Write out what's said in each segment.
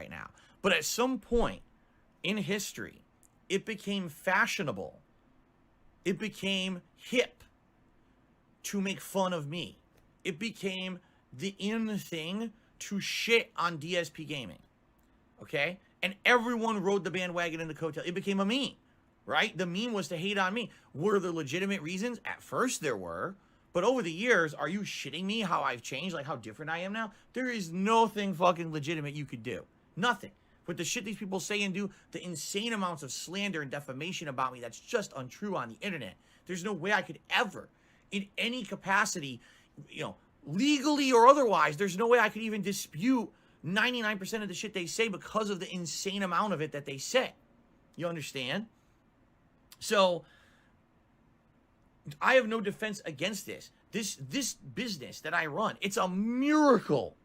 right now. But at some point in history, it became fashionable. It became hip to make fun of me. It became the in thing to shit on DSP gaming. Okay? And everyone rode the bandwagon in the coattail. It became a meme, right? The meme was to hate on me. Were there legitimate reasons? At first there were. But over the years, are you shitting me how I've changed? Like how different I am now? There is nothing fucking legitimate you could do. Nothing. With the shit these people say and do, the insane amounts of slander and defamation about me that's just untrue on the internet. There's no way I could ever, in any capacity, you know, legally or otherwise, there's no way I could even dispute 99% of the shit they say because of the insane amount of it that they say. You understand? So I have no defense against this. This business that I run, it's a miracle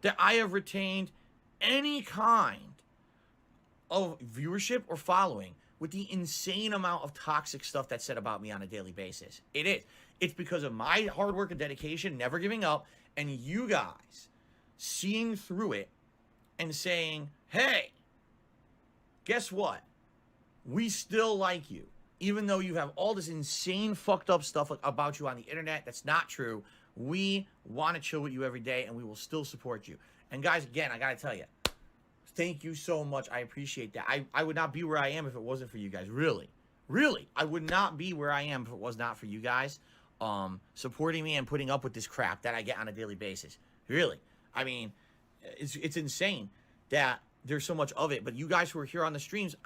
that I have retained any kind of viewership or following with the insane amount of toxic stuff that's said about me on a daily basis. It is. It's because of my hard work and dedication, never giving up, and you guys seeing through it and saying, hey, guess what? We still like you. Even though you have all this insane fucked up stuff about you on the internet that's not true, we want to chill with you every day and we will still support you. And guys, again, I got to tell you, thank you so much. I appreciate that. I would not be where I am if it wasn't for you guys. Really. Really. I would not be where I am if it was not for you guys supporting me and putting up with this crap that I get on a daily basis. Really. I mean, it's insane that there's so much of it. But you guys who are here on the streams,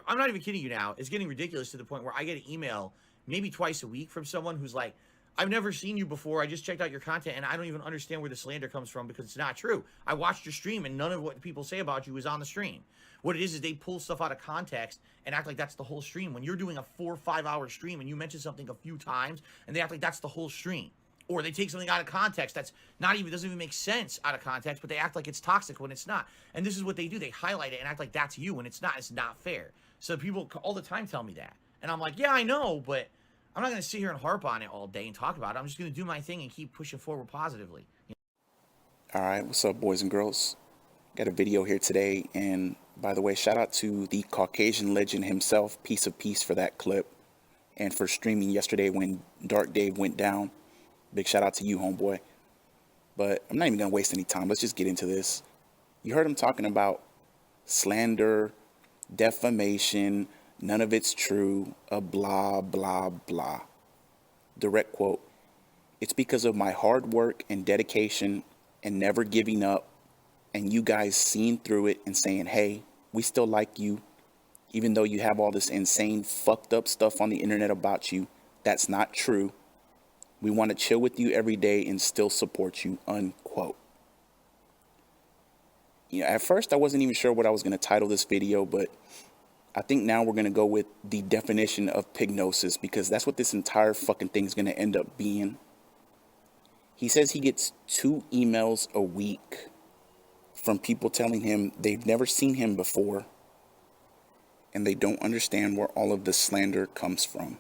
I'm not even kidding you now. It's getting ridiculous to the point where I get an email maybe twice a week from someone who's like, I've never seen you before. I just checked out your content, and I don't even understand where the slander comes from because it's not true. I watched your stream, and none of what people say about you is on the stream. What it is they pull stuff out of context and act like that's the whole stream. When you're doing a 4 or 5 hour stream and you mention something a few times, and they act like that's the whole stream. Or they take something out of context that's doesn't even make sense out of context, but they act like it's toxic when it's not. And this is what they do. They highlight it and act like that's you when it's not. It's not fair. So people all the time tell me that. And I'm like, yeah, I know, but I'm not going to sit here and harp on it all day and talk about it. I'm just going to do my thing and keep pushing forward positively. All right, what's up, boys and girls? Got a video here today, and by the way, shout out to the Caucasian legend himself, Piece of Peace, for that clip, and for streaming yesterday when Dark Dave went down. Big shout out to you, homeboy. But I'm not even going to waste any time. Let's just get into this. You heard him talking about slander, defamation, none of it's true, a blah, blah, blah. Direct quote, "It's because of my hard work and dedication and never giving up, and you guys seeing through it and saying, hey, we still like you, even though you have all this insane, fucked up stuff on the internet about you. That's not true. We want to chill with you every day and still support you," unquote. You know, at first I wasn't even sure what I was going to title this video, but I think now we're going to go with the definition of pignosis, because that's what this entire fucking thing is going to end up being. He says he gets 2 emails a week from people telling him they've never seen him before and they don't understand where all of the slander comes from,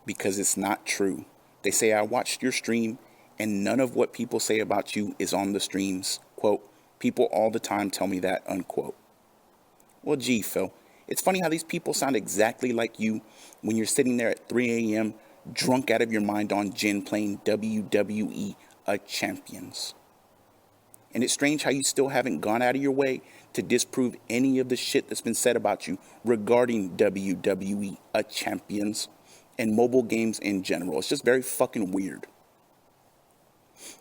because it's not true. They say, I watched your stream and none of what people say about you is on the streams. Quote, people all the time tell me that, unquote. Well, gee, Phil, it's funny how these people sound exactly like you when you're sitting there at 3 a.m. drunk out of your mind on gin playing WWE Champions. And it's strange how you still haven't gone out of your way to disprove any of the shit that's been said about you regarding WWE Champions and mobile games in general. It's just very fucking weird.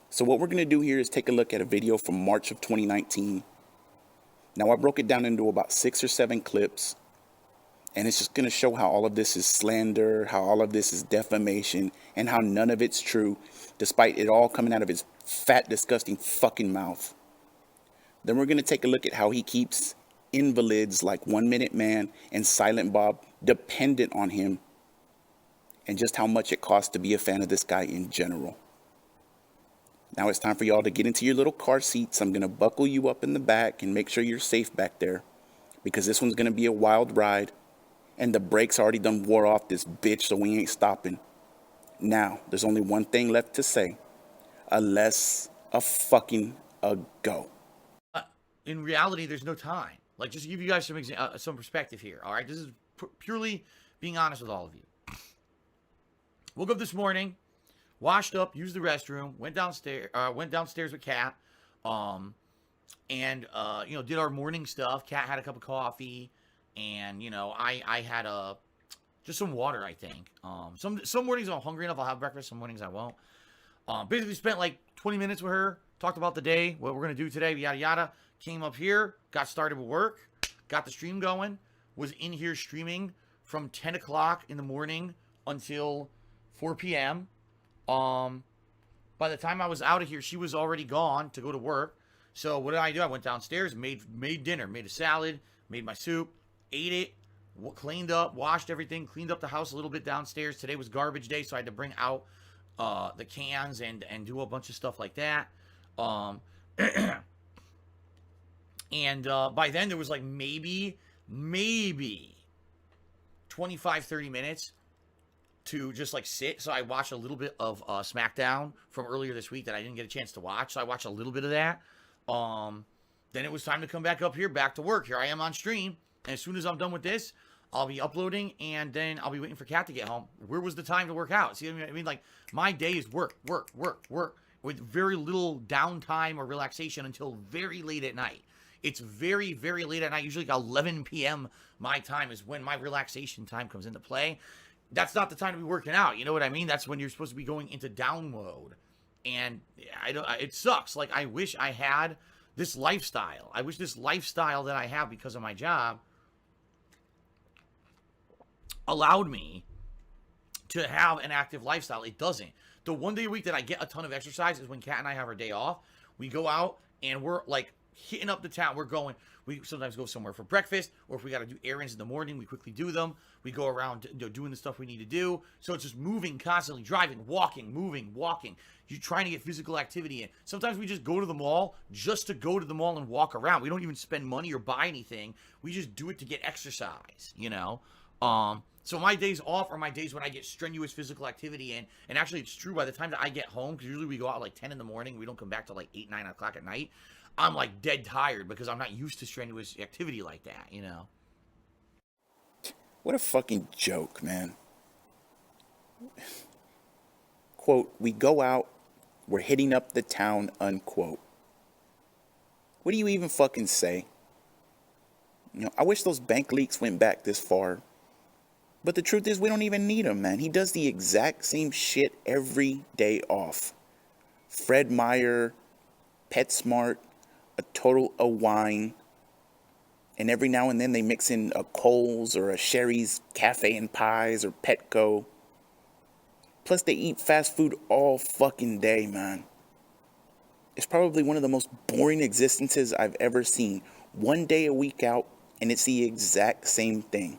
So what we're going to do here is take a look at a video from March of 2019. Now, I broke it down into about 6 or 7 clips, and it's just going to show how all of this is slander, how all of this is defamation, and how none of it's true, despite it all coming out of his fat, disgusting fucking mouth. Then we're going to take a look at how he keeps invalids like 1 Minute Man and Silent Bob dependent on him, and just how much it costs to be a fan of this guy in general. Now it's time for y'all to get into your little car seats. I'm going to buckle you up in the back and make sure you're safe back there, because this one's going to be a wild ride, and the brakes already done wore off this bitch, so we ain't stopping. Now, there's only one thing left to say. A fucking ago. In reality, there's no time. Like, just to give you guys some perspective here, all right? This is purely being honest with all of you. Woke up this morning, washed up, used the restroom, went downstairs with Kat, and did our morning stuff. Kat had a cup of coffee, and I had just some water, I think. Some mornings I'm hungry enough, I'll have breakfast. Some mornings I won't. Basically spent like 20 minutes with her, talked about the day, what we're gonna do today, yada yada. Came up here, got started with work, got the stream going, was in here streaming from 10 o'clock in the morning until 4 p.m. By the time I was out of here, she was already gone to go to work. So what did I do? I went downstairs, made dinner, made a salad, made my soup, ate it, cleaned up, washed everything, cleaned up the house a little bit downstairs. Today was garbage day, so I had to bring out the cans and do a bunch of stuff like that. And by then there was like maybe 25, 30 minutes to just like sit. So I watched a little bit of SmackDown from earlier this week that I didn't get a chance to watch. So I watched a little bit of that. Then it was time to come back up here, back to work. Here I am on stream. And as soon as I'm done with this, I'll be uploading, and then I'll be waiting for Kat to get home. Where was the time to work out? See what I mean? Like, my day is work, with very little downtime or relaxation until very late at night. It's very, very late at night. Usually like 11 p.m. my time is when my relaxation time comes into play. That's not the time to be working out. You know what I mean? That's when you're supposed to be going into down mode. And it sucks. Like, I wish I had this lifestyle. I wish this lifestyle that I have because of my job allowed me to have an active lifestyle. It doesn't. The one day a week that I get a ton of exercise is when Kat and I have our day off. We go out and we're like hitting up the town. We sometimes go somewhere for breakfast, or if we got to do errands in the morning, we quickly do them. We go around doing the stuff we need to do. So it's just moving constantly, driving, walking, moving, walking. You're trying to get physical activity in. Sometimes we just go to the mall just to go to the mall and walk around. We don't even spend money or buy anything. We just do it to get exercise, So my days off are my days when I get strenuous physical activity in. And actually, it's true, by the time that I get home, because usually we go out like 10 in the morning, we don't come back till like 8, 9 o'clock at night, I'm like dead tired because I'm not used to strenuous activity like that, What a fucking joke, man. Quote, we go out, we're hitting up the town, unquote. What do you even fucking say? I wish those bank leaks went back this far. But the truth is, we don't even need him, man. He does the exact same shit every day off. Fred Meyer, PetSmart, a total of wine. And every now and then they mix in a Kohl's or a Sherry's Cafe and Pies or Petco. Plus they eat fast food all fucking day, man. It's probably one of the most boring existences I've ever seen. One day a week out, and it's the exact same thing.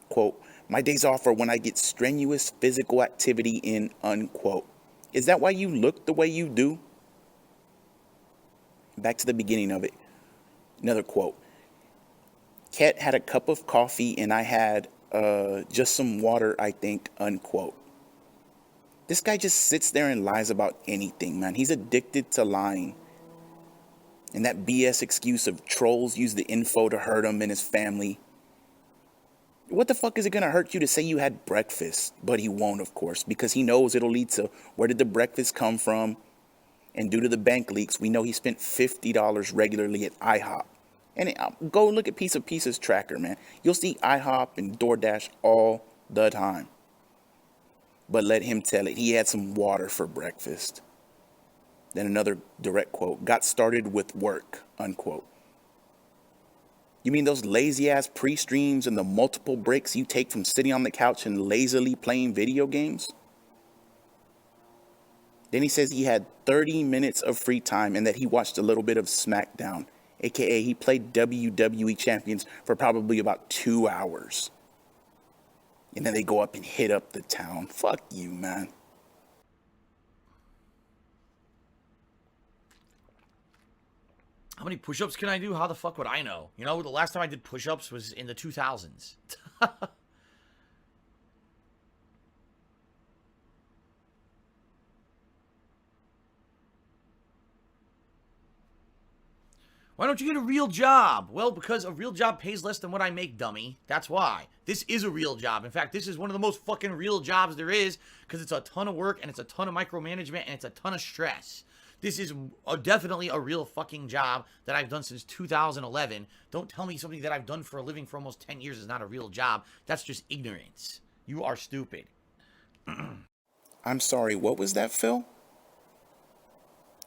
Quote, my days off are when I get strenuous physical activity in, unquote. Is that why you look the way you do? Back to the beginning of it. Another quote. Kat had a cup of coffee and I had just some water, I think, unquote. This guy just sits there and lies about anything, man. He's addicted to lying. And that BS excuse of trolls use the info to hurt him and his family. What the fuck is it going to hurt you to say you had breakfast? But he won't, of course, because he knows it'll lead to where did the breakfast come from? And due to the bank leaks, we know he spent $50 regularly at IHOP. And go look at Piece of Pieces tracker, man. You'll see IHOP and DoorDash all the time. But let him tell it. He had some water for breakfast. Then another direct quote. Got started with work, unquote. You mean those lazy-ass pre-streams and the multiple breaks you take from sitting on the couch and lazily playing video games? Then he says he had 30 minutes of free time and that he watched a little bit of SmackDown, aka he played WWE Champions for probably about 2 hours. And then they go up and hit up the town. Fuck you, man. How many push-ups can I do? How the fuck would I know? The last time I did push-ups was in the 2000s. Why don't you get a real job? Well, because a real job pays less than what I make, dummy. That's why. This is a real job. In fact, this is one of the most fucking real jobs there is, because it's a ton of work, and it's a ton of micromanagement, and it's a ton of stress. This is definitely a real fucking job that I've done since 2011. Don't tell me something that I've done for a living for almost 10 years is not a real job. That's just ignorance. You are stupid. I'm sorry, what was that, Phil?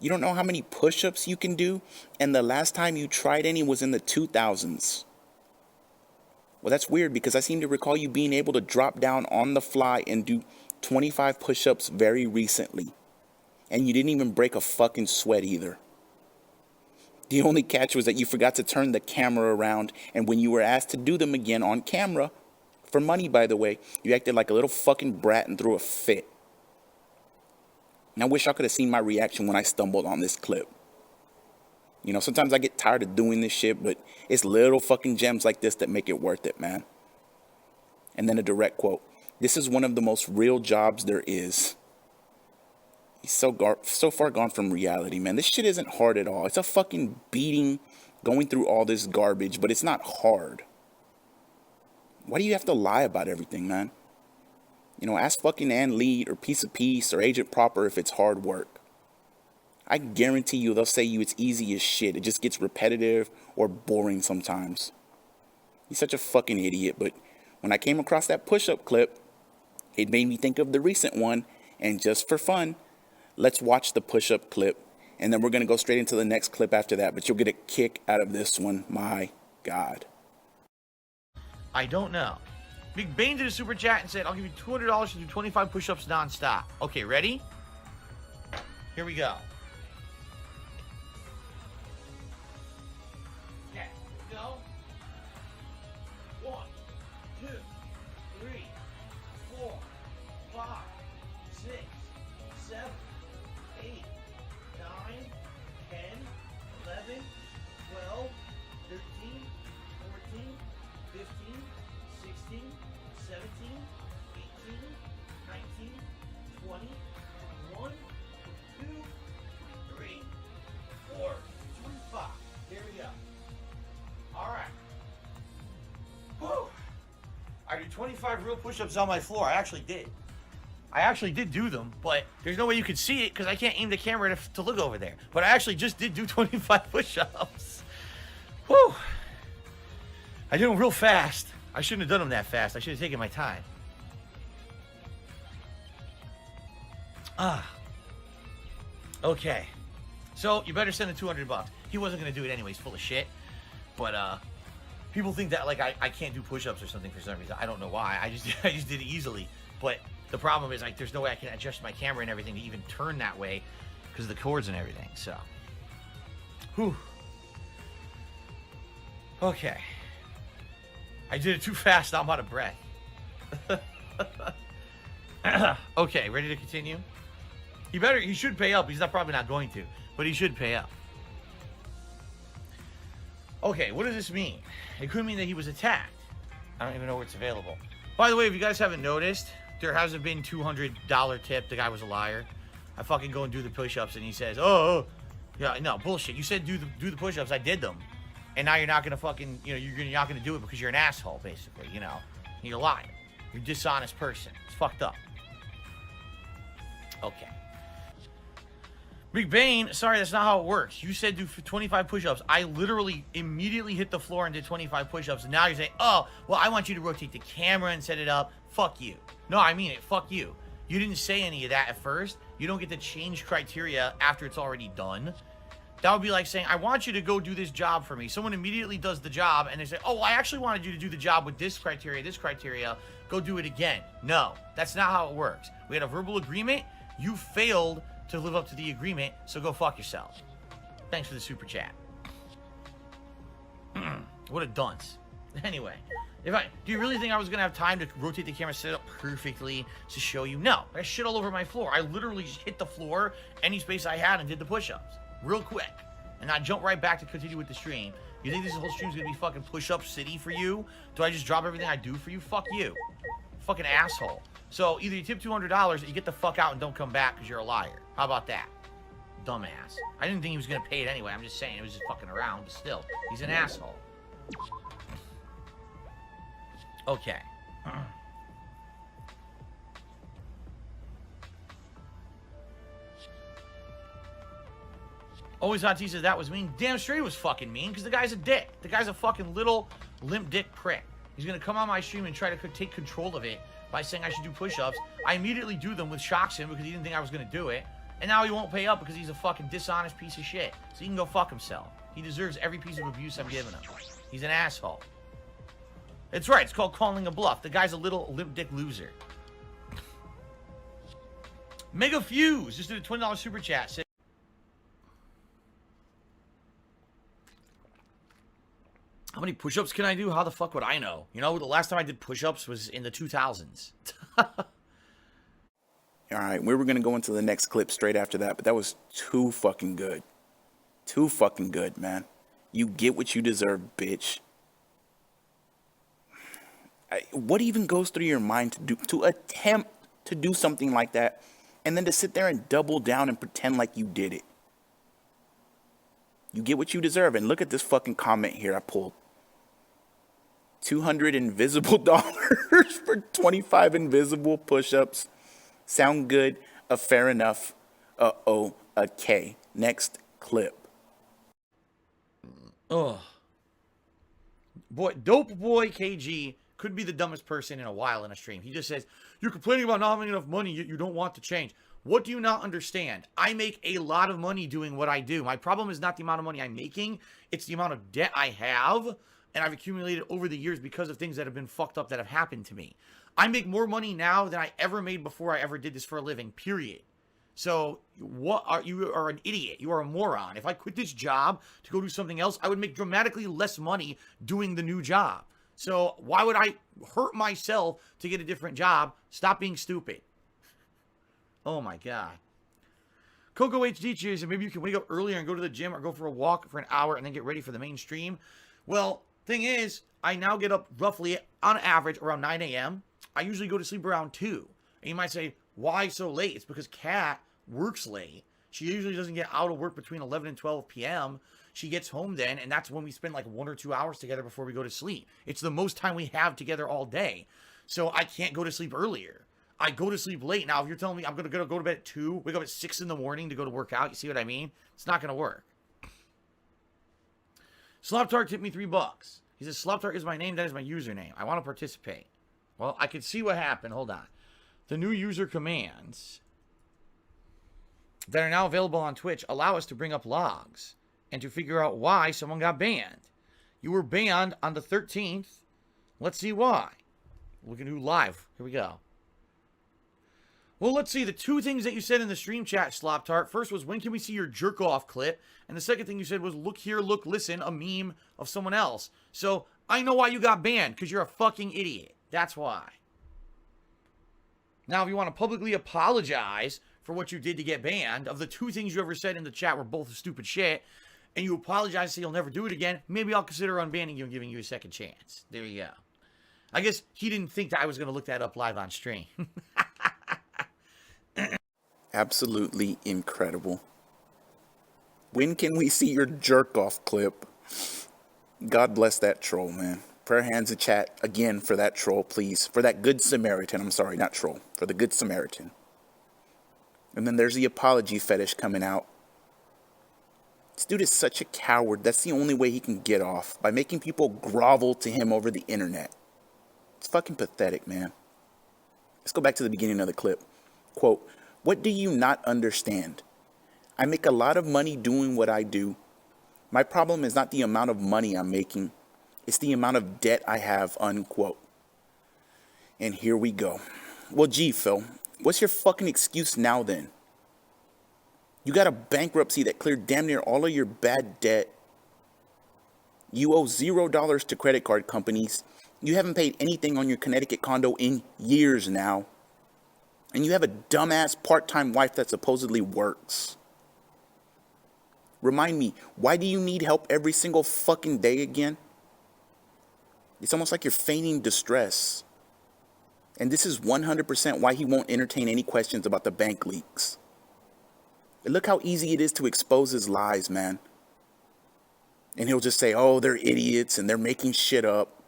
You don't know how many push-ups you can do? And the last time you tried any was in the 2000s. Well, that's weird because I seem to recall you being able to drop down on the fly and do 25 push-ups very recently. And you didn't even break a fucking sweat either. The only catch was that you forgot to turn the camera around, and when you were asked to do them again on camera, for money by the way, you acted like a little fucking brat and threw a fit. And I wish I could have seen my reaction when I stumbled on this clip. You know, sometimes I get tired of doing this shit, but it's little fucking gems like this that make it worth it, man. And then a direct quote. This is one of the most real jobs there is. He's so far gone from reality, man. This shit isn't hard at all. It's a fucking beating going through all this garbage, but it's not hard. Why do you have to lie about everything, man? You know, ask fucking Ann Lead or Piece of Peace or Agent Proper if it's hard work. I guarantee you they'll say you it's easy as shit. It just gets repetitive or boring sometimes. He's such a fucking idiot, but when I came across that push-up clip, it made me think of the recent one, and just for fun, let's watch the push-up clip, and then we're going to go straight into the next clip after that, but you'll get a kick out of this one. My God. I don't know. Big Bane did a super chat and said, I'll give you $200 to do 25 push-ups non-stop. Okay, ready? Here we go. Okay, go. 1, 2, 3, 4, 5, 6, 7, 8, 9, 10, 11, 12, 13, 14, 15, 16, 17, 18, 19, 20, 21, 2, 3, 4, 25. Here we go. All right. Whew. I do 25 real push-ups on my floor. I actually did do them, but there's no way you could see it because I can't aim the camera to look over there. But I actually just did do 25 push-ups. Whew. I did them real fast. I shouldn't have done them that fast. I should have taken my time. Okay. So you better send the $200. He wasn't gonna do it anyways, full of shit. But people think that like I can't do push-ups or something for some reason. I don't know why. I just did it easily. But the problem is like there's no way I can adjust my camera and everything to even turn that way because of the cords and everything. So, whew. Okay. I did it too fast. Now I'm out of breath. Okay, ready to continue? He should pay up. He's probably not going to, but he should pay up. Okay, what does this mean? It could mean that he was attacked. I don't even know where it's available. By the way, if you guys haven't noticed, there hasn't been $200 tip. The guy was a liar. I fucking go and do the push-ups, and he says, "Oh, yeah, no bullshit. You said do the push-ups. I did them, and now you're not gonna fucking, you're not gonna do it because you're an asshole, basically. You're a liar. You're a dishonest person. It's fucked up." Okay. Big Bane, sorry, that's not how it works. You said do 25 push-ups. I literally immediately hit the floor and did 25 push-ups. And now you're saying, oh, well, I want you to rotate the camera and set it up. Fuck you. No, I mean it. Fuck you. You didn't say any of that at first. You don't get to change criteria after it's already done. That would be like saying, I want you to go do this job for me. Someone immediately does the job and they say, oh, well, I actually wanted you to do the job with this criteria. Go do it again. No, that's not how it works. We had a verbal agreement. You failed to live up to the agreement, so go fuck yourself. Thanks for the super chat. What a dunce. Anyway, do you really think I was gonna have time to rotate the camera, set it up perfectly to show you? No, I shit all over my floor. I literally just hit the floor, any space I had, and did the push-ups real quick, and I jumped right back to continue with the stream. You think this whole stream's gonna be fucking push-up city for you? Do I just drop everything I do for you? Fuck you, fucking asshole. So either you tip $200 or you get the fuck out and don't come back because you're a liar. How about that? Dumbass. I didn't think he was gonna pay it anyway. I'm just saying it was just fucking around, but still, he's an asshole. Okay. Always Hot T says that was mean. Damn straight it was fucking mean, because the guy's a dick. The guy's a fucking little limp dick prick. He's gonna come on my stream and try to take control of it by saying I should do push-ups. I immediately do them, which shocks him because he didn't think I was gonna do it. And now he won't pay up because he's a fucking dishonest piece of shit. So he can go fuck himself. He deserves every piece of abuse I'm giving him. He's an asshole. It's right, it's called calling a bluff. The guy's a little limp dick loser. Mega Fuse just did a $20 super chat. How many push-ups can I do? How the fuck would I know? You know, the last time I did push-ups was in the 2000s. All right, we were going to go into the next clip straight after that, but that was too fucking good. Too fucking good, man. You get what you deserve, bitch. What even goes through your mind to attempt to do something like that, and then to sit there and double down and pretend like you did it? You get what you deserve. And look at this fucking comment here I pulled. 200 invisible dollars for 25 invisible push-ups. Sound good? Fair enough. Uh-oh. Okay. Next clip. Ugh. Boy, Dope Boy KG could be the dumbest person in a while in a stream. He just says, you're complaining about not having enough money, yet you don't want to change. What do you not understand? I make a lot of money doing what I do. My problem is not the amount of money I'm making. It's the amount of debt I have, and I've accumulated over the years because of things that have been fucked up that have happened to me. I make more money now than I ever made before I ever did this for a living, period. So you are an idiot. You are a moron. If I quit this job to go do something else, I would make dramatically less money doing the new job. So why would I hurt myself to get a different job? Stop being stupid. Oh my God. Coco HD cheers, and maybe you can wake up earlier and go to the gym or go for a walk for an hour and then get ready for the main stream. Well, thing is, I now get up roughly on average around 9 a.m. I usually go to sleep around 2. And you might say, why so late? It's because Kat works late. She usually doesn't get out of work between 11 and 12 p.m. She gets home then, and that's when we spend like 1 or 2 hours together before we go to sleep. It's the most time we have together all day. So I can't go to sleep earlier. I go to sleep late. Now, if you're telling me I'm going to go to bed at 2, wake up at 6 in the morning to go to work out, you see what I mean? It's not going to work. Sloptart tipped me $3. He says, Sloptart is my name. That is my username. I want to participate. Well, I can see what happened. Hold on. The new user commands that are now available on Twitch allow us to bring up logs and to figure out why someone got banned. You were banned on the 13th. Let's see why. Look at who live. Here we go. Well, let's see. The two things that you said in the stream chat, Sloptart. First was, when can we see your jerk-off clip? And the second thing you said was, look here, look, listen, a meme of someone else. So, I know why you got banned, because you're a fucking idiot. That's why. Now, if you want to publicly apologize for what you did to get banned, of the two things you ever said in the chat were both stupid shit, and you apologize and say you'll never do it again, maybe I'll consider unbanning you and giving you a second chance. There you go. I guess he didn't think that I was going to look that up live on stream. Absolutely incredible. When can we see your jerk-off clip? God bless that troll, man. Prayer hands in chat again for that troll, please. For that good Samaritan. I'm sorry, not troll. For the good Samaritan. And then there's the apology fetish coming out. This dude is such a coward. That's the only way he can get off. By making people grovel to him over the internet. It's fucking pathetic, man. Let's go back to the beginning of the clip. Quote, what do you not understand? I make a lot of money doing what I do. My problem is not the amount of money I'm making. It's the amount of debt I have, unquote. And here we go. Well, gee, Phil, what's your fucking excuse now then? You got a bankruptcy that cleared damn near all of your bad debt. You owe $0 to credit card companies. You haven't paid anything on your Connecticut condo in years now. And you have a dumbass part-time wife that supposedly works. Remind me, why do you need help every single fucking day again? It's almost like you're feigning distress. And this is 100% why he won't entertain any questions about the bank leaks. Look how easy it is to expose his lies, man. And he'll just say, oh, they're idiots and they're making shit up.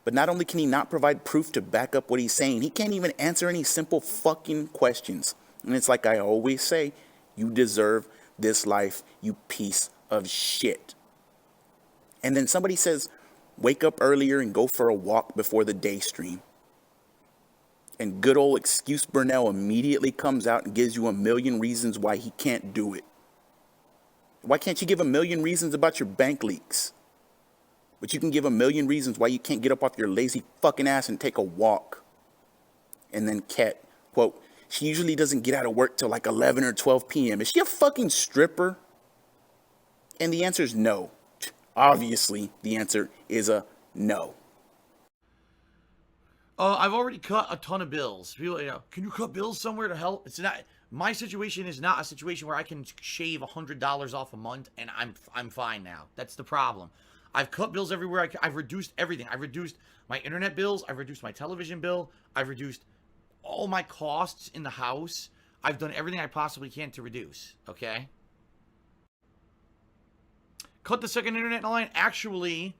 But not only can he not provide proof to back up what he's saying, he can't even answer any simple fucking questions. And it's like I always say, you deserve this life, you piece of shit. And then somebody says, wake up earlier and go for a walk before the day stream. And good old Excuse Burnell immediately comes out and gives you a million reasons why he can't do it. Why can't you give a million reasons about your bank leaks? But you can give a million reasons why you can't get up off your lazy fucking ass and take a walk. And then Kat, quote, she usually doesn't get out of work till like 11 or 12 p.m. Is she a fucking stripper? And the answer is no. Obviously, the answer is a no. I've already cut a ton of bills. People, can you cut bills somewhere to help? It's not. My situation is not a situation where I can shave $100 off a month and I'm fine now. That's the problem. I've cut bills everywhere. I've reduced everything. I've reduced my internet bills. I've reduced my television bill. I've reduced all my costs in the house. I've done everything I possibly can to reduce. Okay. Cut the second internet line. Actually,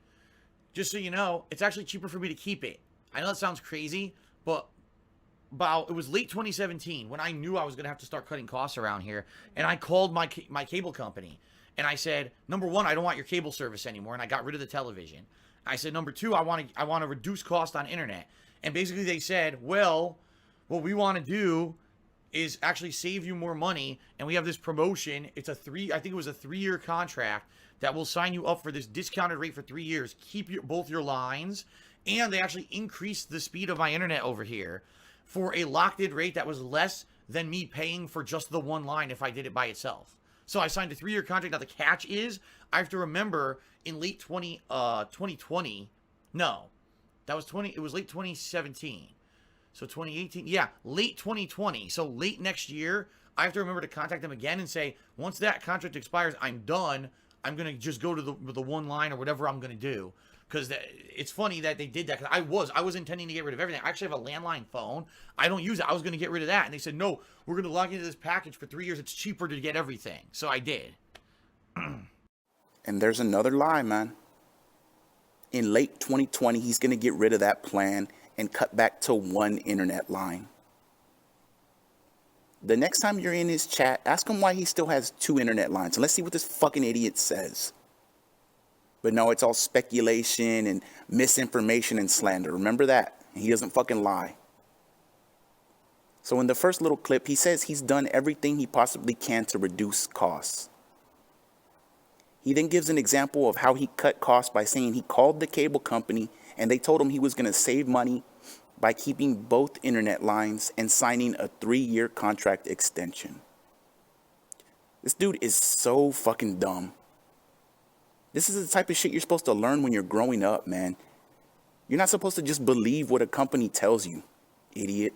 just so you know, it's actually cheaper for me to keep it. I know that sounds crazy, but it was late 2017 when I knew I was going to have to start cutting costs around here. And I called my cable company and I said, number one, I don't want your cable service anymore. And I got rid of the television. I said, number two, I want to reduce cost on internet. And basically they said, well, what we want to do is actually save you more money. And we have this promotion. I think it was a 3-year contract that will sign you up for this discounted rate for 3 years. Keep both your lines. And they actually increased the speed of my internet over here for a locked-in rate that was less than me paying for just the one line if I did it by itself. So I signed a 3-year contract. Now the catch is I have to remember in late 2020. No, that was it was late 2017. So 2018. Yeah, late 2020. So late next year, I have to remember to contact them again and say, once that contract expires, I'm done. I'm going to just go to the one line or whatever I'm going to do. Because it's funny that they did that. Because I was intending to get rid of everything. I actually have a landline phone. I don't use it. I was going to get rid of that. And they said, no, we're going to log into this package for 3 years. It's cheaper to get everything. So I did. And there's another lie, man. In late 2020, he's going to get rid of that plan and cut back to one internet line. The next time you're in his chat, ask him why he still has 2 internet lines. And let's see what this fucking idiot says. But no, it's all speculation and misinformation and slander. Remember that. He doesn't fucking lie. So in the first little clip, he says he's done everything he possibly can to reduce costs. He then gives an example of how he cut costs by saying he called the cable company and they told him he was going to save money by keeping both internet lines and signing a 3-year contract extension. This dude is so fucking dumb. This is the type of shit you're supposed to learn when you're growing up, man. You're not supposed to just believe what a company tells you, idiot.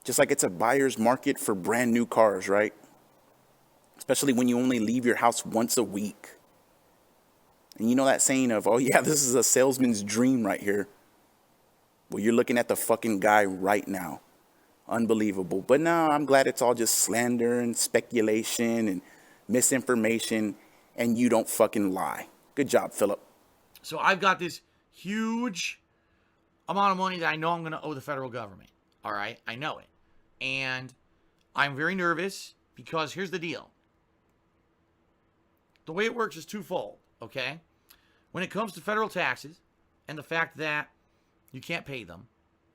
Just like it's a buyer's market for brand new cars, right? Especially when you only leave your house once a week. And you know that saying of, oh yeah, this is a salesman's dream right here. Well, you're looking at the fucking guy right now. Unbelievable. But no, I'm glad it's all just slander and speculation and misinformation. And you don't fucking lie. Good job, Philip. So I've got this huge amount of money that I know I'm going to owe the federal government. All right? I know it. And I'm very nervous because here's the deal. The way it works is twofold, okay? When it comes to federal taxes and the fact that you can't pay them,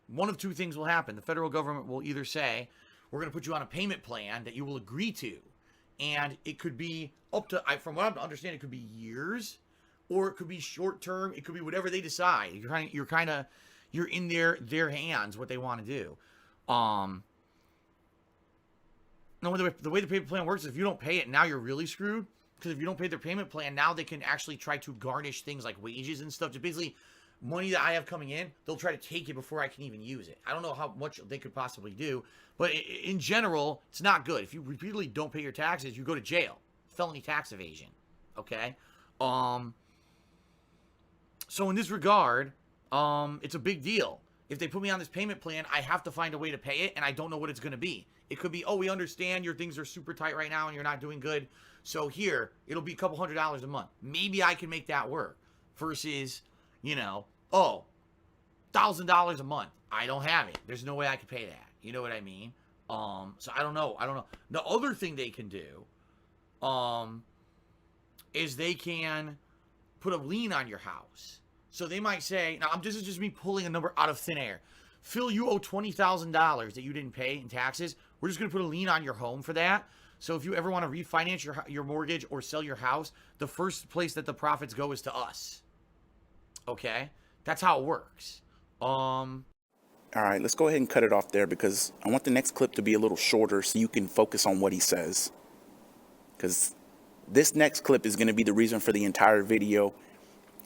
one of two things will happen. The federal government will either say, we're going to put you on a payment plan that you will agree to. And it could be up to, from what I understand, it could be years, or it could be short term. It could be whatever they decide. You're in their hands what they want to do. No, the way the payment plan works is if you don't pay it, now you're really screwed. Because if you don't pay their payment plan, now they can actually try to garnish things like wages and stuff. Just basically money that I have coming in, they'll try to take it before I can even use it. I don't know how much they could possibly do, but in general, it's not good. If you repeatedly don't pay your taxes, you go to jail. Felony tax evasion. Okay? So in this regard, it's a big deal. If they put me on this payment plan, I have to find a way to pay it, and I don't know what it's going to be. It could be, oh, we understand your things are super tight right now and you're not doing good. So here, it'll be a couple $100s a month. Maybe I can make that work. Versus, you know, oh, $1,000 a month. I don't have it. There's no way I could pay that. You know what I mean? So I don't know. The other thing they can do, is they can put a lien on your house. So they might say, now this is just me pulling a number out of thin air. Phil, you owe $20,000 that you didn't pay in taxes. We're just going to put a lien on your home for that. So if you ever want to refinance your mortgage or sell your house, the first place that the profits go is to us. Okay? That's how it works. All right, let's go ahead and cut it off there because I want the next clip to be a little shorter so you can focus on what he says. Because this next clip is going to be the reason for the entire video,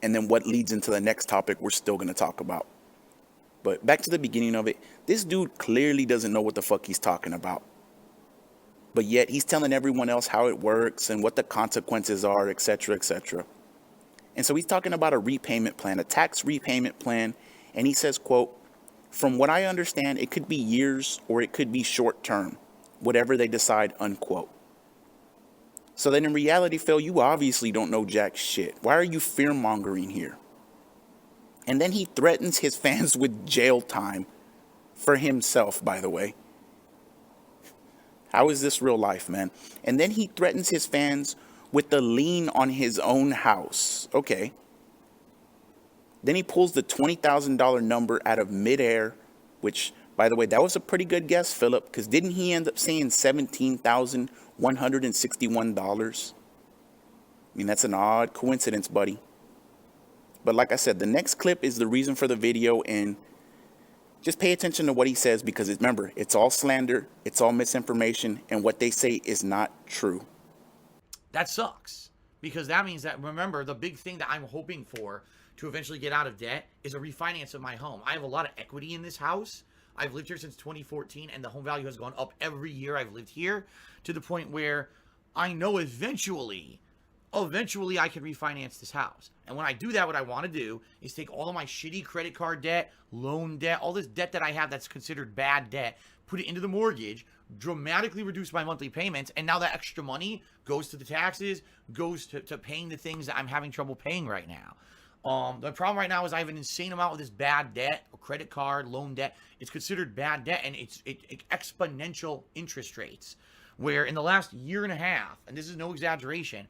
and then what leads into the next topic we're still going to talk about. But back to the beginning of it, this dude clearly doesn't know what the fuck he's talking about. But yet he's telling everyone else how it works and what the consequences are, etc., etc. And so he's talking about a repayment plan, a tax repayment plan, and he says, quote, "From what I understand, it could be years or it could be short term, whatever they decide," unquote. So then in reality, Phil, you obviously don't know jack shit. Why are you fear-mongering here? And then he threatens his fans with jail time for himself, by the way. How is this real life, man? And then he threatens his fans with the lien on his own house. Okay. Then he pulls the $20,000 number out of midair, which, by the way, that was a pretty good guess, Philip, because didn't he end up saying $17,161? I mean, that's an odd coincidence, buddy. But like I said, the next clip is the reason for the video, and just pay attention to what he says because, remember, it's all slander, it's all misinformation, and what they say is not true. That sucks because that means that, remember, the big thing that I'm hoping for to eventually get out of debt is a refinance of my home. I have a lot of equity in this house. I've lived here since 2014, and the home value has gone up every year I've lived here to the point where I know eventually I can refinance this house. And when I do that, what I want to do is take all of my shitty credit card debt, loan debt, all this debt that I have that's considered bad debt, put it into the mortgage, dramatically reduce my monthly payments, and now that extra money goes to the taxes, goes to paying the things that I'm having trouble paying right now. The problem right now is I have an insane amount of this bad debt, credit card, loan debt. It's considered bad debt, and it's exponential interest rates. Where in the last year and a half, and this is no exaggeration,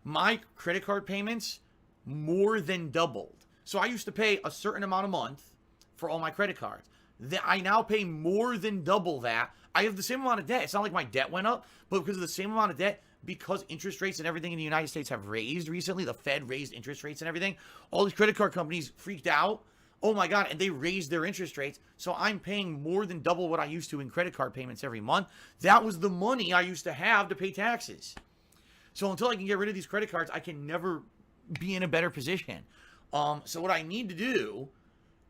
my credit card payments more than doubled. So I used to pay a certain amount a month for all my credit cards. I now pay more than double that. I have the same amount of debt. It's not like my debt went up, but because of the same amount of debt, because interest rates and everything in the United States have raised recently, the Fed raised interest rates and everything, all these credit card companies freaked out. Oh my God, and they raised their interest rates. So I'm paying more than double what I used to in credit card payments every month. That was the money I used to have to pay taxes. So until I can get rid of these credit cards, I can never be in a better position. So what I need to do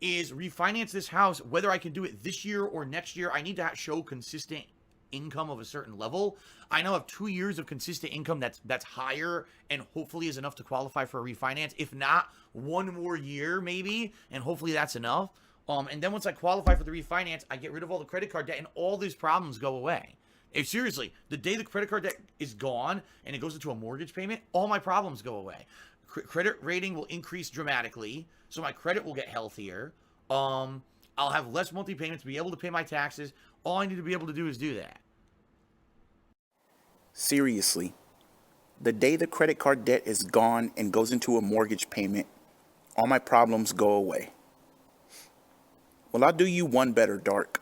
is refinance this house, whether I can do it this year or next year. I need to show consistent income of a certain level. I now have 2 years of consistent income that's higher and hopefully is enough to qualify for a refinance. If not, 1 more year maybe, and hopefully that's enough. And then once I qualify for the refinance, I get rid of all the credit card debt and all these problems go away. If seriously, the day the credit card debt is gone and it goes into a mortgage payment, all my problems go away. Credit rating will increase dramatically, so my credit will get healthier. I'll have less monthly payments, be able to pay my taxes. All I need to be able to do is do that. Seriously, the day the credit card debt is gone and goes into a mortgage payment, all my problems go away. Well, I'll do you one better, Dark.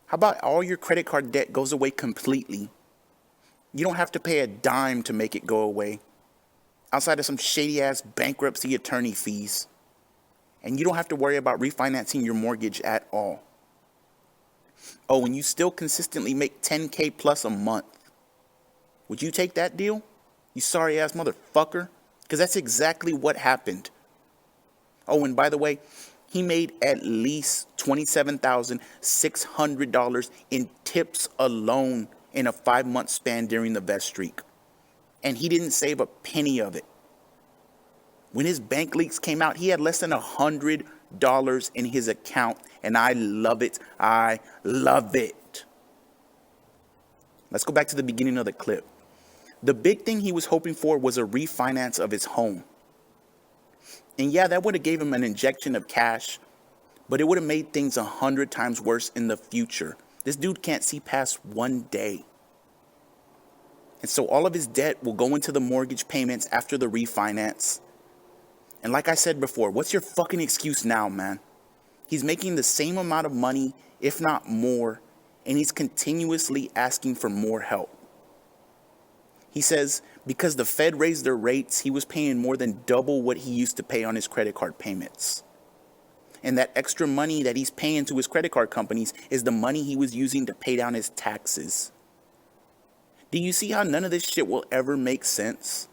How about all your credit card debt goes away completely? You don't have to pay a dime to make it go away, outside of some shady-ass bankruptcy attorney fees. And you don't have to worry about refinancing your mortgage at all. Oh, and you still consistently make $10K plus a month. Would you take that deal, you sorry-ass motherfucker? Because that's exactly what happened. Oh, and by the way, he made at least $27,600 in tips alone in a 5-month span during the best streak. And he didn't save a penny of it. When his bank leaks came out, he had less than $100 in his account. And I love it. I love it. let's go back to the beginning of the clip. The big thing he was hoping for was a refinance of his home. And yeah, that would have gave him an injection of cash, but it would have made things 100 times worse in the future. This dude can't see past one day. And so all of his debt will go into the mortgage payments after the refinance. And like I said before, what's your fucking excuse now, man? He's making the same amount of money, if not more, and he's continuously asking for more help. He says because the Fed raised their rates, he was paying more than double what he used to pay on his credit card payments. And that extra money that he's paying to his credit card companies is the money he was using to pay down his taxes. Do you see how none of this shit will ever make sense?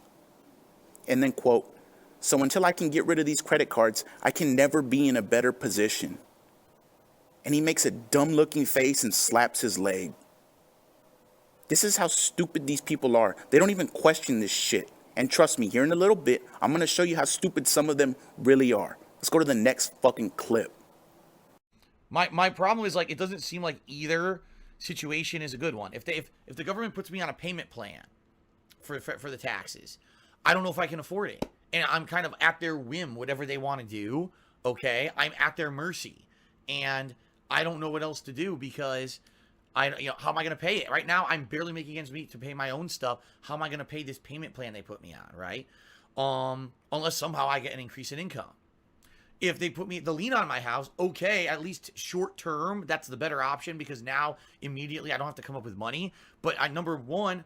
And then quote, so until I can get rid of these credit cards, I can never be in a better position. And he makes a dumb looking face and slaps his leg. This is how stupid these people are. They don't even question this shit. And trust me, here in a little bit, I'm going to show you how stupid some of them really are. Let's go to the next fucking clip. My problem is, like, it doesn't seem like either situation is a good one. If the government puts me on a payment plan for the taxes, I don't know if I can afford it. And I'm kind of at their whim, whatever they want to do, okay? I'm at their mercy. And I don't know what else to do because how am I going to pay it? Right now, I'm barely making ends meet to pay my own stuff. How am I going to pay this payment plan they put me on, right? Unless somehow I get an increase in income. If they put the lien on my house, okay, at least short term, that's the better option because now immediately I don't have to come up with money. But number one,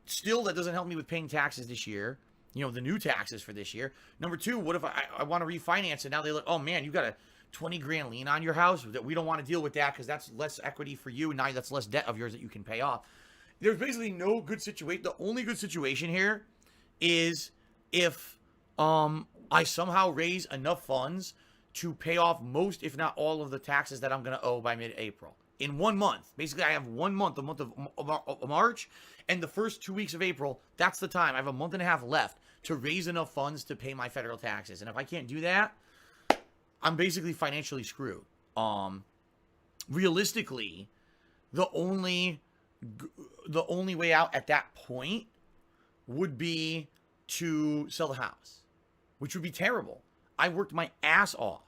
still that doesn't help me with paying taxes this year. The new taxes for this year. Number two, what if I want to refinance it? Now they're like, oh man, you got a 20 grand lien on your house. That we don't want to deal with that because that's less equity for you. And now that's less debt of yours that you can pay off. There's basically no good situation. The only good situation here is if I somehow raise enough funds to pay off most, if not all, of the taxes that I'm going to owe by mid-April. In 1 month. Basically, I have 1 month, the month of March, and the first 2 weeks of April. That's the time. I have a month and a half left to raise enough funds to pay my federal taxes. And if I can't do that, I'm basically financially screwed. Realistically, the only way out at that point would be to sell the house, which would be terrible. I worked my ass off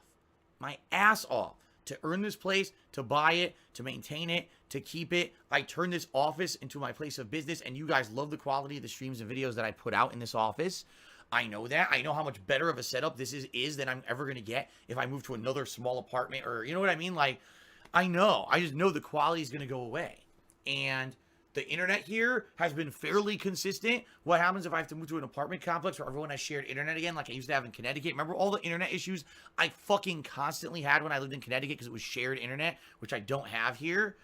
to earn this place, to buy it, to maintain it, to keep it. I turned this office into my place of business, and you guys love the quality of the streams and videos that I put out in this office. I know that. I know how much better of a setup this is than I'm ever going to get if I move to another small apartment, or you know what I mean? Like, I know. I just know the quality is going to go away. And the internet here has been fairly consistent. What happens if I have to move to an apartment complex where everyone has shared internet again, like I used to have in Connecticut? Remember all the internet issues I fucking constantly had when I lived in Connecticut because it was shared internet, which I don't have here?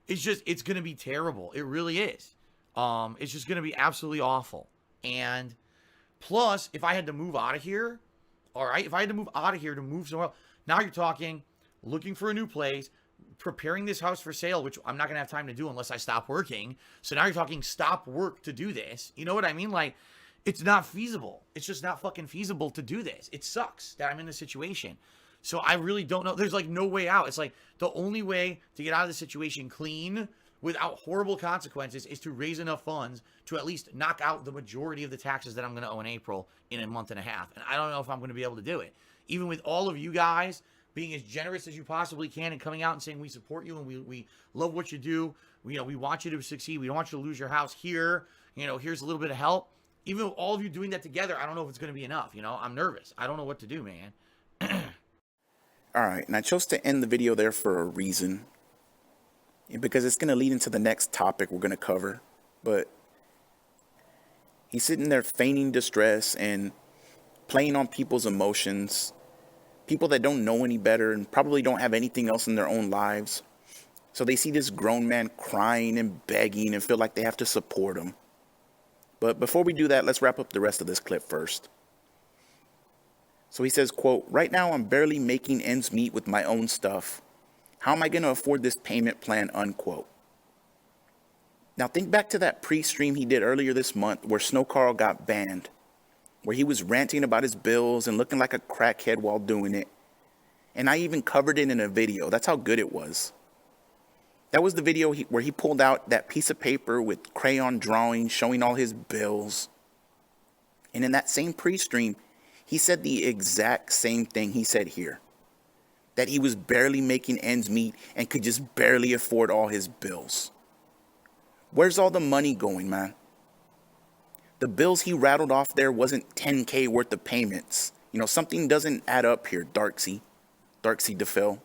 It's going to be terrible. It really is. It's just going to be absolutely awful. And plus, if I had to move out of here, all right, if I had to move out of here to move somewhere else, now you're talking looking for a new place, preparing this house for sale, which I'm not going to have time to do unless I stop working. So now you're talking stop work to do this. You know what I mean? Like, it's not feasible. It's just not fucking feasible to do this. It sucks that I'm in this situation. So I really don't know. There's like no way out. It's like the only way to get out of the situation clean without horrible consequences is to raise enough funds to at least knock out the majority of the taxes that I'm going to owe in April in a month and a half. And I don't know if I'm going to be able to do it. Even with all of you guys being as generous as you possibly can and coming out and saying we support you and we love what you do. We want you to succeed. We don't want you to lose your house here. Here's a little bit of help. Even with all of you doing that together, I don't know if it's going to be enough. I'm nervous. I don't know what to do, man. All right, and I chose to end the video there for a reason. Because it's going to lead into the next topic we're going to cover. But he's sitting there feigning distress and playing on people's emotions. People that don't know any better and probably don't have anything else in their own lives. So they see this grown man crying and begging and feel like they have to support him. But before we do that, let's wrap up the rest of this clip first. So he says, quote, right now I'm barely making ends meet with my own stuff. How am I going to afford this payment plan, unquote. Now think back to that pre-stream he did earlier this month where Snow Carl got banned, where he was ranting about his bills and looking like a crackhead while doing it. And I even covered it in a video. That's how good it was. That was the video where he pulled out that piece of paper with crayon drawings showing all his bills. And in that same pre-stream, he said the exact same thing he said here. That he was barely making ends meet and could just barely afford all his bills. Where's all the money going, man? The bills he rattled off there wasn't 10K worth of payments. You know, something doesn't add up here, DarkSydePhil.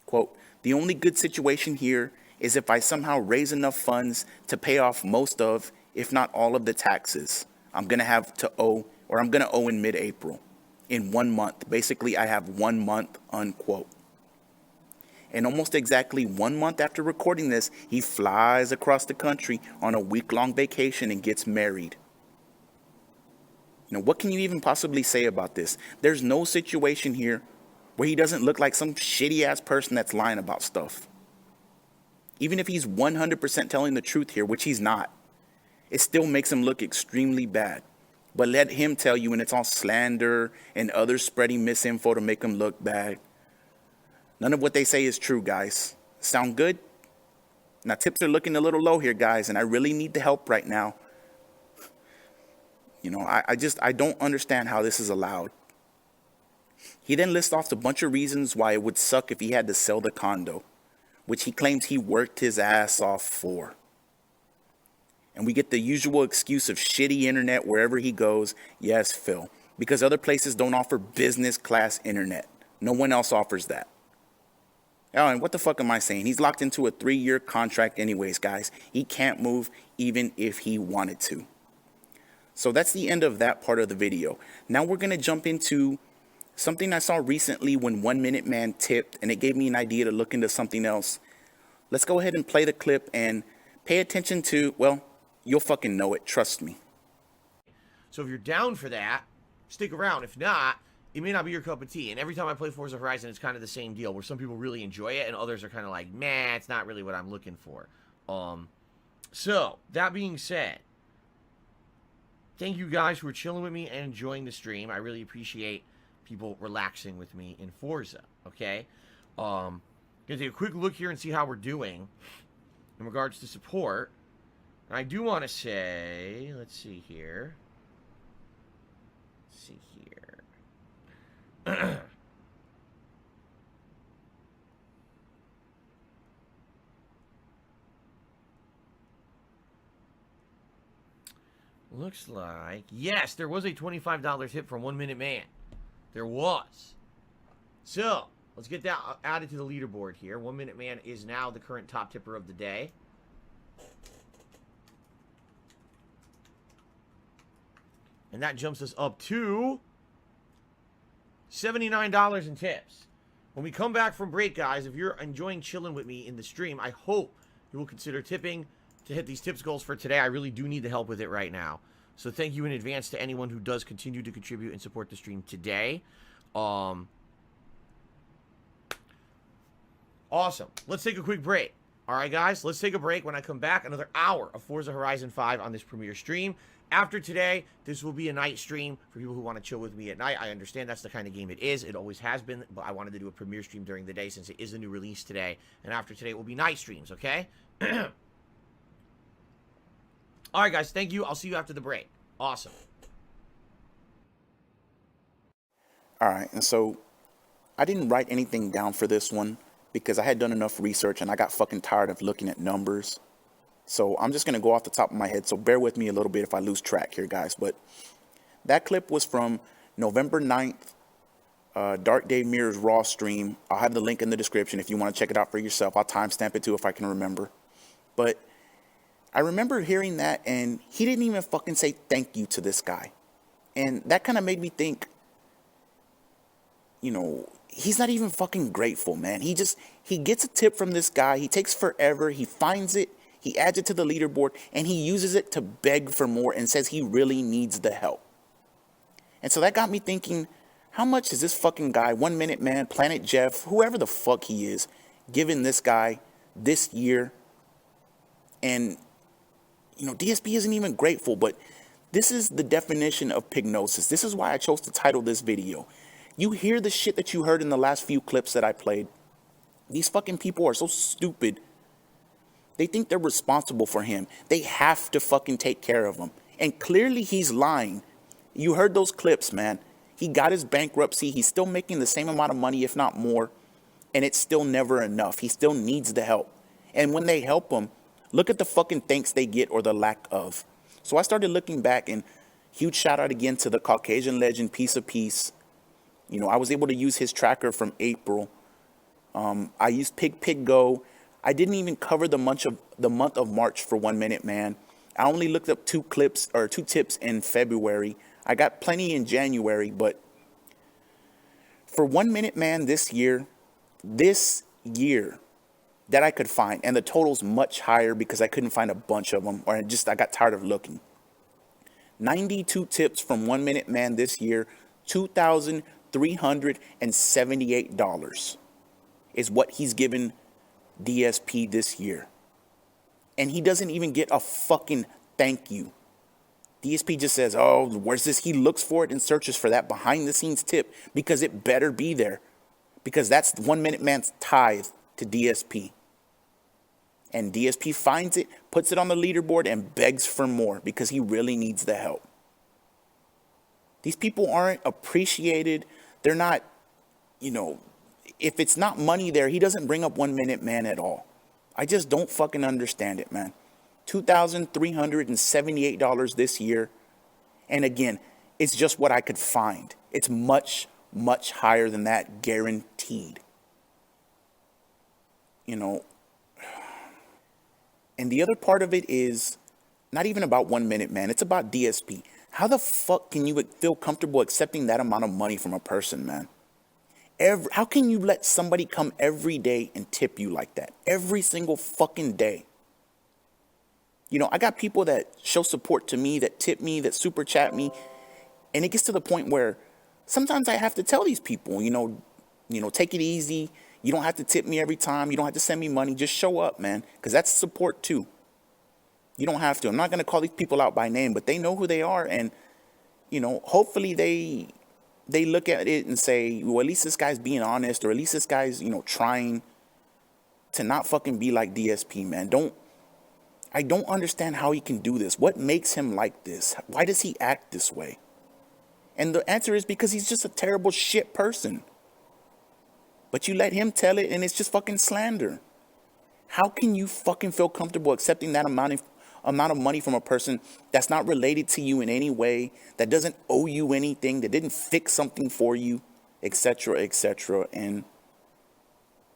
Quote, the only good situation here is if I somehow raise enough funds to pay off most of, if not all of the taxes I'm going to owe in mid-April. In 1 month. Basically, I have 1 month, unquote. And almost exactly 1 month after recording this, he flies across the country on a week-long vacation and gets married. You know, what can you even possibly say about this? There's no situation here where he doesn't look like some shitty-ass person that's lying about stuff. Even if he's 100% telling the truth here, which he's not, it still makes him look extremely bad. But let him tell you when it's all slander and others spreading misinfo to make him look bad. None of what they say is true, guys. Sound good? Now, tips are looking a little low here, guys, and I really need the help right now. You know, I don't understand how this is allowed. He then lists off a bunch of reasons why it would suck if he had to sell the condo, which he claims he worked his ass off for. And we get the usual excuse of shitty internet wherever he goes. Yes, Phil, because other places don't offer business class internet. No one else offers that. Oh, and what the fuck am I saying? He's locked into a 3-year contract anyways, guys. He can't move even if he wanted to. So that's the end of that part of the video. Now we're going to jump into something I saw recently when 1 Minute Man tipped, and it gave me an idea to look into something else. Let's go ahead and play the clip and pay attention to, well, you'll fucking know it. Trust me. So if you're down for that, stick around. If not, it may not be your cup of tea. And every time I play Forza Horizon, it's kind of the same deal, where some people really enjoy it and others are kind of like, meh, it's not really what I'm looking for. So that being said, thank you guys for chilling with me and enjoying the stream. I really appreciate people relaxing with me in Forza. Okay, gonna take a quick look here and see how we're doing in regards to support. And I do want to say, let's see here. Looks like, yes, there was a $25 tip from 1 Minute Man. There was. So, let's get that added to the leaderboard here. 1 Minute Man is now the current top tipper of the day. And that jumps us up to $79 in tips. When we come back from break, guys, if you're enjoying chilling with me in the stream, I hope you will consider tipping to hit these tips goals for today. I really do need the help with it right now. So thank you in advance to anyone who does continue to contribute and support the stream today. Awesome. Let's take a quick break. All right, guys, let's take a break. When I come back, another hour of Forza Horizon 5 on this premiere stream. After today, this will be a night stream for people who want to chill with me at night. I understand that's the kind of game it is. It always has been, but I wanted to do a premiere stream during the day since it is a new release today. And after today, it will be night streams, okay? All right, guys, thank you. I'll see you after the break. Awesome. All right, and so I didn't write anything down for this one because I had done enough research and I got fucking tired of looking at numbers. So I'm just going to go off the top of my head, so bear with me a little bit if I lose track here, guys. But that clip was from November 9th, Dark Dave Mirror's Raw stream. I'll have the link in the description if you want to check it out for yourself. I'll timestamp it too if I can remember. But I remember hearing that, and he didn't even fucking say thank you to this guy. And that kind of made me think, you know, he's not even fucking grateful, man. He gets a tip from this guy. He takes forever. He finds it. He adds it to the leaderboard, and he uses it to beg for more and says he really needs the help. And so that got me thinking, how much is this fucking guy, 1 Minute Man, Planet Jeff, whoever the fuck he is, giving this guy this year? And, you know, DSP isn't even grateful, but this is the definition of pignosis. This is why I chose to title this video. You hear the shit that you heard in the last few clips that I played. These fucking people are so stupid They think they're responsible for him. They have to fucking take care of him. And clearly he's lying. You heard those clips, man. He got his bankruptcy. He's still making the same amount of money, if not more. And it's still never enough. He still needs the help. And when they help him, look at the fucking thanks they get or the lack of. So I started looking back, and huge shout out again to the Caucasian legend, Piece of Peace. You know, I was able to use his tracker from April. I used Pig Go. I didn't even cover the month of March for 1 Minute Man. I only looked up two tips in February. I got plenty in January, but for 1 Minute Man this year that I could find, and the total's much higher because I couldn't find a bunch of them, or I got tired of looking. 92 tips from 1 Minute Man this year, $2,378 is what he's given DSP this year. And he doesn't even get a fucking thank you. DSP just says, oh, where's this? He looks for it and searches for that behind the scenes tip because it better be there. Because that's 1 Minute Man's tithe to DSP. And DSP finds it, puts it on the leaderboard, and begs for more because he really needs the help. These people aren't appreciated. They're not, if it's not money there, he doesn't bring up 1 Minute Man at all. I just don't fucking understand it, man. $2,378 this year. And again, it's just what I could find. It's much, much higher than that, guaranteed. And the other part of it is not even about 1 Minute Man. It's about DSP. How the fuck can you feel comfortable accepting that amount of money from a person, man? How can you let somebody come every day and tip you like that? Every single fucking day. I got people that show support to me, that tip me, that super chat me. And it gets to the point where sometimes I have to tell these people, take it easy. You don't have to tip me every time. You don't have to send me money. Just show up, man. Because that's support too. You don't have to. I'm not going to call these people out by name, but they know who they are. And, hopefully they look at it and say, well, at least this guy's being honest, or at least this guy's, trying to not fucking be like DSP, man. I don't understand how he can do this. What makes him like this? Why does he act this way? And the answer is because he's just a terrible shit person. But you let him tell it and it's just fucking slander. How can you fucking feel comfortable accepting that amount of money from a person that's not related to you in any way, that doesn't owe you anything, that didn't fix something for you, etc., etc. And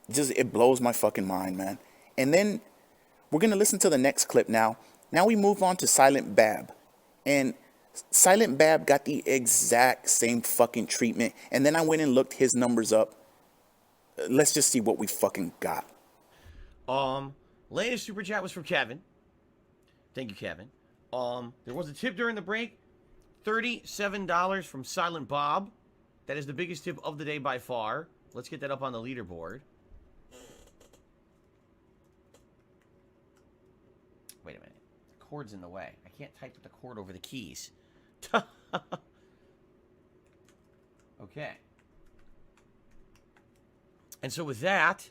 it blows my fucking mind, man. And then we're going to listen to the next clip now. Now we move on to Silent Bab. And Silent Bab got the exact same fucking treatment. And then I went and looked his numbers up. Let's just see what we fucking got. Latest super chat was from Kevin. Thank you, Kevin. There was a tip during the break. $37 from Silent Bob. That is the biggest tip of the day by far. Let's get that up on the leaderboard. Wait a minute. The cord's in the way. I can't type with the cord over the keys. Okay. And so with that,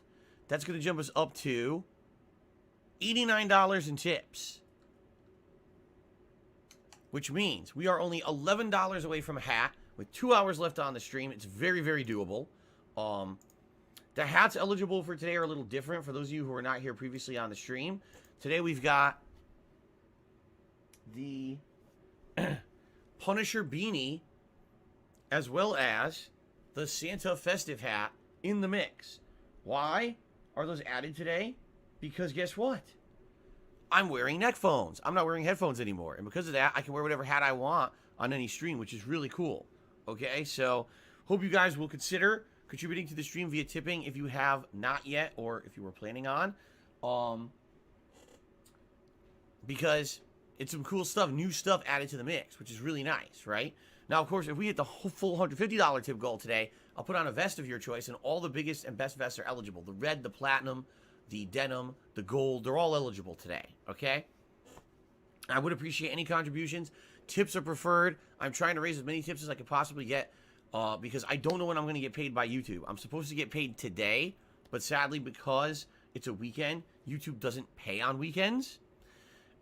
that's going to jump us up to $89 in tips. Which means we are only $11 away from a hat with 2 hours left on the stream. It's very, very doable. The hats eligible for today are a little different for those of you who were not here previously on the stream. Today we've got the Punisher beanie as well as the Santa festive hat in the mix. Why are those added today? Because guess what? I'm wearing neck phones. I'm not wearing headphones anymore. And because of that, I can wear whatever hat I want on any stream, which is really cool. Okay, so hope you guys will consider contributing to the stream via tipping if you have not yet, or if you were planning on. Because it's some cool stuff, new stuff added to the mix, which is really nice, right? Now, of course, if we hit the full $150 tip goal today, I'll put on a vest of your choice, and all the biggest and best vests are eligible. The red, the platinum, the denim, the gold, they're all eligible today, okay? I would appreciate any contributions. Tips are preferred. I'm trying to raise as many tips as I could possibly get because I don't know when I'm going to get paid by YouTube. I'm supposed to get paid today, but sadly, because it's a weekend. YouTube doesn't pay on weekends,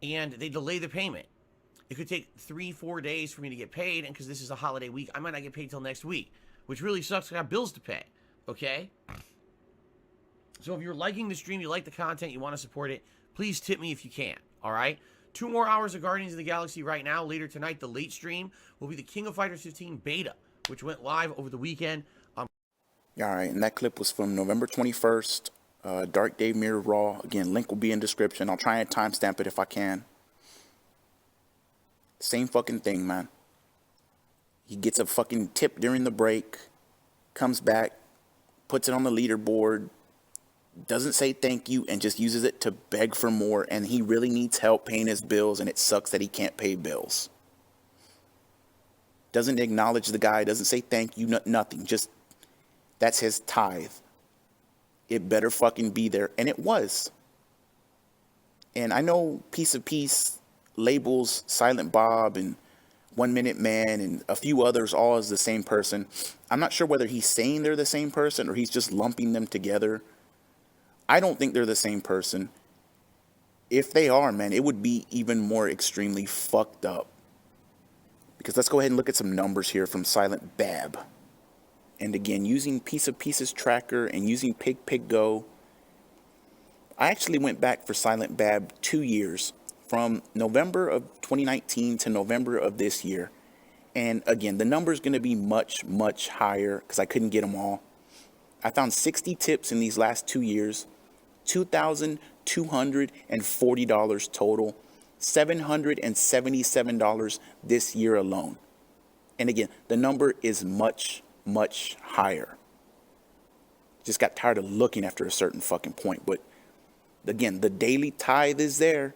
and they delay the payment. It could take 3-4 days for me to get paid, and because this is a holiday week, I might not get paid till next week, which really sucks. I got bills to pay, okay? So if you're liking the stream, you like the content, you want to support it, please tip me if you can, all right? 2 more hours of Guardians of the Galaxy right now. Later tonight, the late stream will be the King of Fighters 15 beta, which went live over the weekend. All right, and that clip was from November 21st, DDM Raw. Again, link will be in description. I'll try and timestamp it if I can. Same fucking thing, man. He gets a fucking tip during the break, comes back, puts it on the leaderboard, doesn't say thank you, and just uses it to beg for more, and he really needs help paying his bills, and it sucks that he can't pay bills. Doesn't acknowledge the guy, doesn't say thank you, nothing. Just, that's his tithe. It better fucking be there, and it was. And I know Piece of Peace labels Silent Bob and 1 Minute Man and a few others all as the same person. I'm not sure whether he's saying they're the same person or he's just lumping them together. I don't think they're the same person. If they are, man, it would be even more extremely fucked up. Because let's go ahead and look at some numbers here from Silent Bab. And again, using Piece of Pieces tracker and using Pig Go, I actually went back for Silent Bab 2 years, from November of 2019 to November of this year. And again, the number is going to be much, much higher because I couldn't get them all. I found 60 tips in these last 2 years, $2,240 total, $777 this year alone. And again, the number is much, much higher. Just got tired of looking after a certain fucking point. But again, the daily tithe is there.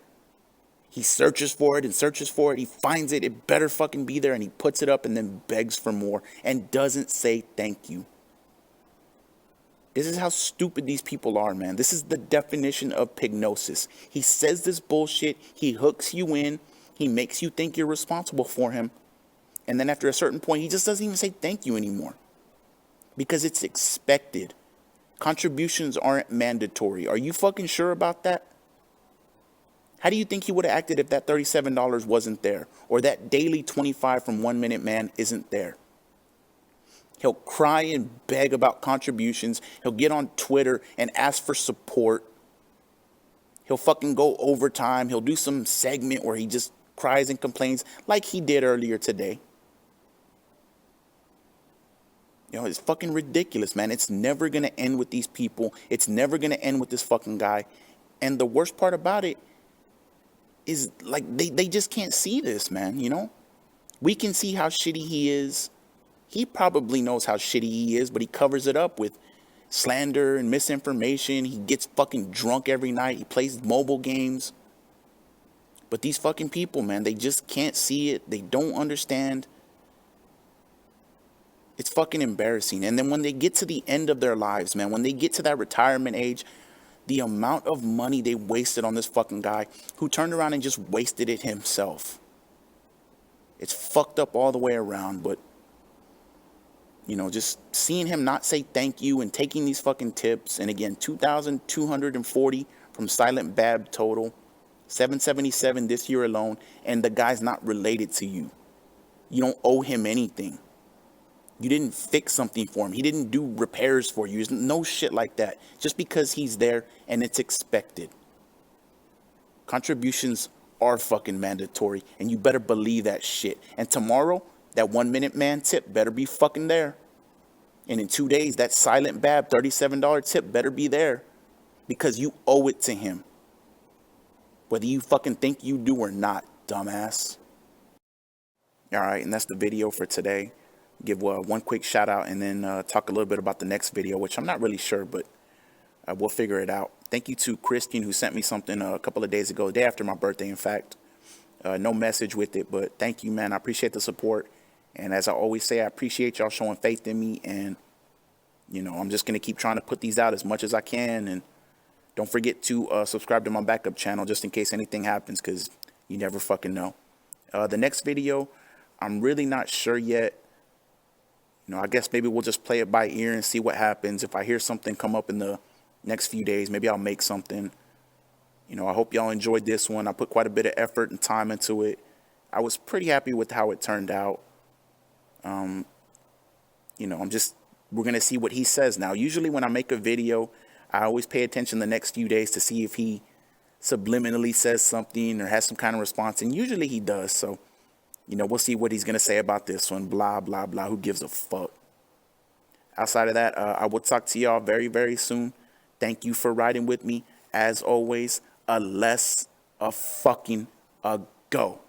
He searches for it and searches for it. He finds it. It better fucking be there. And he puts it up and then begs for more and doesn't say thank you. This is how stupid these people are, man. This is the definition of pignosis. He says this bullshit. He hooks you in. He makes you think you're responsible for him. And then after a certain point, he just doesn't even say thank you anymore. Because it's expected. Contributions aren't mandatory. Are you fucking sure about that? How do you think he would have acted if that $37 wasn't there? Or that daily 25 from 1 Minute Man isn't there? He'll cry and beg about contributions. He'll get on Twitter and ask for support. He'll fucking go overtime. He'll do some segment where he just cries and complains like he did earlier today. You know, it's fucking ridiculous, man. It's never going to end with these people. It's never going to end with this fucking guy. And the worst part about it is, like, they just can't see this, man, you know? We can see how shitty he is. He probably knows how shitty he is, but he covers it up with slander and misinformation. He gets fucking drunk every night. He plays mobile games. But these fucking people, man, they just can't see it. They don't understand. It's fucking embarrassing. And then when they get to the end of their lives, man, when they get to that retirement age, the amount of money they wasted on this fucking guy who turned around and just wasted it himself. It's fucked up all the way around, but you know, just seeing him not say thank you and taking these fucking tips. And again, 2,240 from Silent Bab total, 777 this year alone. And the guy's not related to you. You don't owe him anything. You didn't fix something for him. He didn't do repairs for you. There's no shit like that. Just because he's there and it's expected. Contributions are fucking mandatory. And you better believe that shit. And tomorrow, that 1 Minute Man tip better be fucking there. And in 2 days, that Silent Bab $37 tip better be there. Because you owe it to him. Whether you fucking think you do or not, dumbass. Alright, and that's the video for today. Give one quick shout out and then talk a little bit about the next video, which I'm not really sure, but we'll figure it out. Thank you to Christian, who sent me something a couple of days ago, the day after my birthday, in fact. No message with it, but thank you, man. I appreciate the support. And as I always say, I appreciate y'all showing faith in me. And, you know, I'm just going to keep trying to put these out as much as I can. And don't forget to subscribe to my backup channel just in case anything happens, because you never fucking know. The next video, I'm really not sure yet. You know, I guess maybe we'll just play it by ear and see what happens. If I hear something come up in the next few days. Maybe I'll make something. You know, I hope y'all enjoyed this one. I put quite a bit of effort and time into it. I was pretty happy with how it turned out. You know, we're going to see what he says now. Usually when I make a video, I always pay attention the next few days to see if he subliminally says something or has some kind of response. And usually he does. So, you know, we'll see what he's going to say about this one. Blah, blah, blah. Who gives a fuck? Outside of that, I will talk to y'all very, very soon. Thank you for riding with me. As always, a fucking go.